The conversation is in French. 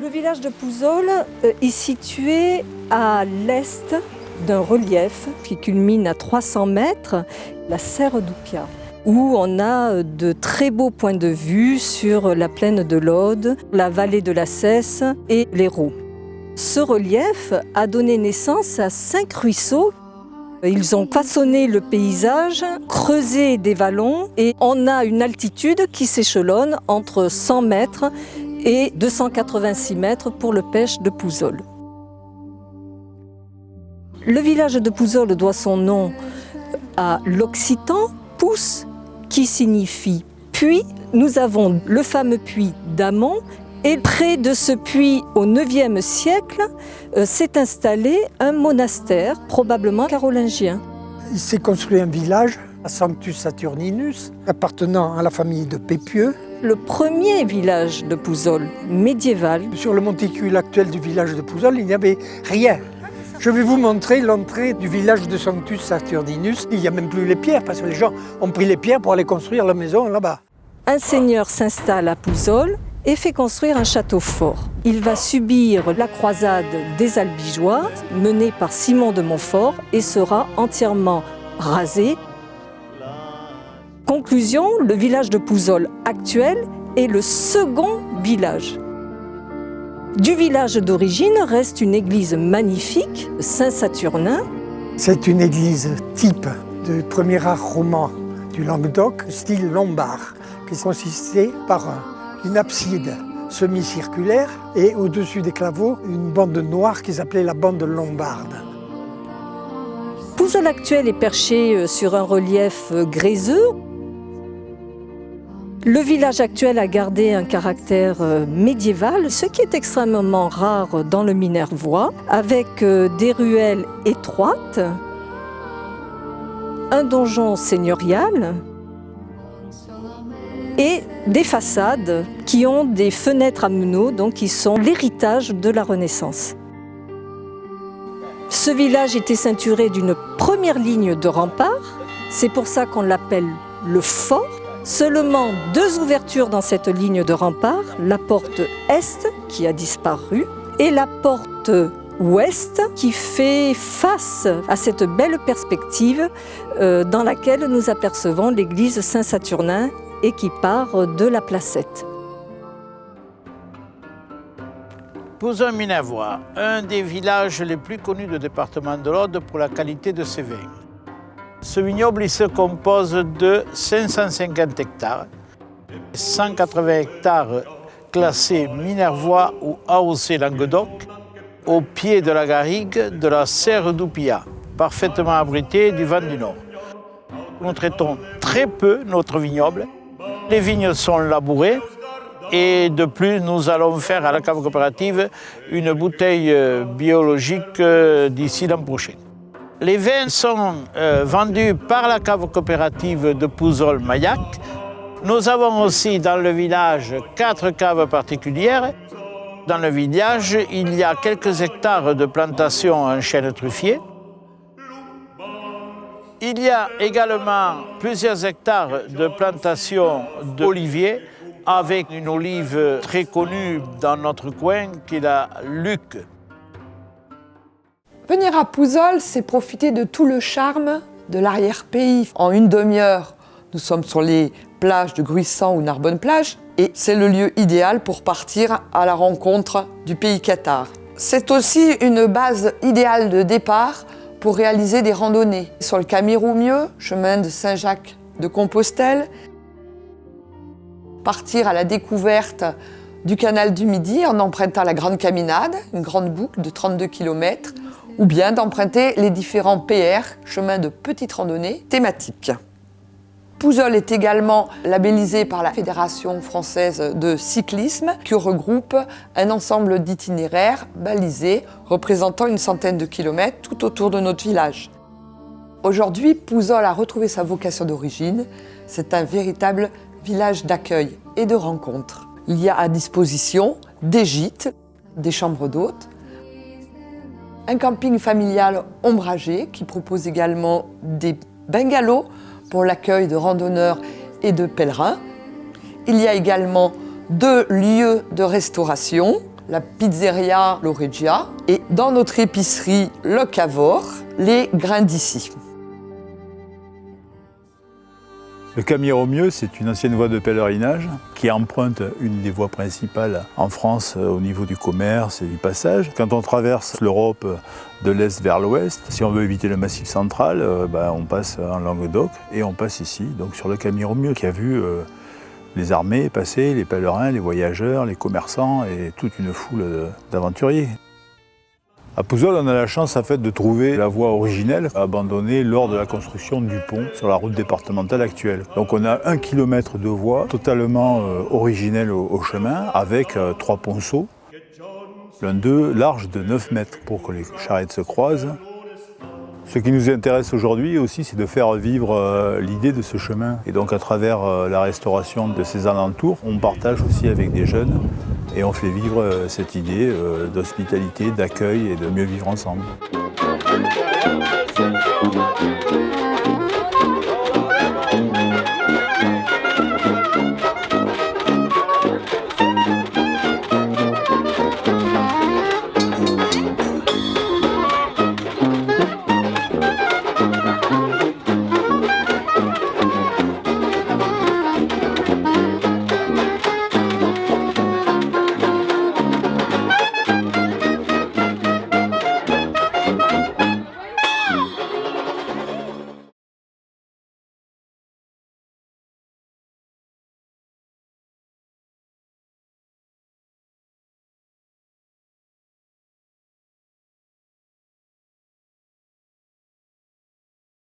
Le village de Pouzol est situé à l'est d'un relief qui culmine à 300 mètres, la Serre d'Oupia, où on a de très beaux points de vue sur la plaine de l'Aude, la vallée de la Cesse et l'Hérault. Ce relief a donné naissance à 5 ruisseaux. Ils ont façonné le paysage, creusé des vallons et on a une altitude qui s'échelonne entre 100 mètres et 286 mètres pour le pêche de Pouzol. Le village de Pouzol doit son nom à l'occitan « pouce » qui signifie « puits ». Nous avons le fameux puits d'Amont et près de ce puits, au IXe siècle, s'est installé un monastère, probablement carolingien. Il s'est construit un village à Sanctus Saturninus, appartenant à la famille de Pépieux. Le premier village de Pouzol, médiéval. Sur le monticule actuel du village de Pouzol, il n'y avait rien. Je vais vous montrer l'entrée du village de Sanctus Saturninus. Il n'y a même plus les pierres, parce que les gens ont pris les pierres pour aller construire la maison là-bas. Un seigneur s'installe à Pouzol et fait construire un château fort. Il va subir la croisade des Albigeois, menée par Simon de Montfort, et sera entièrement rasé. Conclusion, le village de Pouzol actuel est le second village. Du village d'origine reste une église magnifique, Saint-Saturnin. C'est une église type du premier art roman du Languedoc, style lombard, qui consistait par une abside semi-circulaire et au-dessus des claveaux, une bande noire qui s'appelait la bande lombarde. Pouzol actuel est perché sur un relief gréseux. Le village actuel a gardé un caractère médiéval, ce qui est extrêmement rare dans le Minervois, avec des ruelles étroites, un donjon seigneurial et des façades qui ont des fenêtres à meneaux, donc qui sont l'héritage de la Renaissance. Ce village était ceinturé d'une première ligne de remparts, c'est pour ça qu'on l'appelle le fort. Seulement 2 ouvertures dans cette ligne de rempart, la porte Est qui a disparu et la porte Ouest qui fait face à cette belle perspective dans laquelle nous apercevons l'église Saint-Saturnin et qui part de la placette. Pouzol-Minervois, un des villages les plus connus du département de l'Aude pour la qualité de ses vins. Ce vignoble il se compose de 550 hectares, 180 hectares classés Minervois ou AOC Languedoc, au pied de la garrigue de la Serre d'Oupia, parfaitement abritée du vent du nord. Nous traitons très peu notre vignoble. Les vignes sont labourées et de plus nous allons faire à la cave coopérative une bouteille biologique d'ici l'an prochain. Les vins sont vendus par la cave coopérative de Pouzol-Maillac. Nous avons aussi dans le village 4 caves particulières. Dans le village, il y a quelques hectares de plantations en chêne truffier. Il y a également plusieurs hectares de plantations d'oliviers avec une olive très connue dans notre coin qui est la Luc. Venir à Pouzol, c'est profiter de tout le charme de l'arrière-pays. En une demi-heure, nous sommes sur les plages de Gruissan ou Narbonne-Plage et c'est le lieu idéal pour partir à la rencontre du pays cathare. C'est aussi une base idéale de départ pour réaliser des randonnées. Sur le Camí Roumieux, chemin de Saint-Jacques de Compostelle, partir à la découverte du canal du Midi en empruntant la Grande Caminade, une grande boucle de 32 km, ou bien d'emprunter les différents PR, chemins de petite randonnée thématiques. Pouzol est également labellisé par la Fédération française de cyclisme qui regroupe un ensemble d'itinéraires balisés représentant une centaine de kilomètres tout autour de notre village. Aujourd'hui, Pouzol a retrouvé sa vocation d'origine. C'est un véritable village d'accueil et de rencontre. Il y a à disposition des gîtes, des chambres d'hôtes, un camping familial ombragé qui propose également des bungalows pour l'accueil de randonneurs et de pèlerins. Il y a également 2 lieux de restauration, la pizzeria L'Oreggia et dans notre épicerie Le Cavor, les grains d'ici. Le Camiromieux, c'est une ancienne voie de pèlerinage qui emprunte une des voies principales en France au niveau du commerce et du passage. Quand on traverse l'Europe de l'Est vers l'Ouest, si on veut éviter le Massif central, on passe en Languedoc et on passe ici, donc sur le Camiromieux, qui a vu les armées passer, les pèlerins, les voyageurs, les commerçants et toute une foule d'aventuriers. À Pouzol, on a la chance en fait, de trouver la voie originelle abandonnée lors de la construction du pont sur la route départementale actuelle. Donc on a 1 kilomètre de voie totalement originelle au chemin avec 3 ponceaux, l'un d'eux large de 9 mètres pour que les charrettes se croisent. Ce qui nous intéresse aujourd'hui aussi, c'est de faire vivre l'idée de ce chemin. Et donc à travers la restauration de ces alentours, on partage aussi avec des jeunes et on fait vivre cette idée d'hospitalité, d'accueil et de mieux vivre ensemble.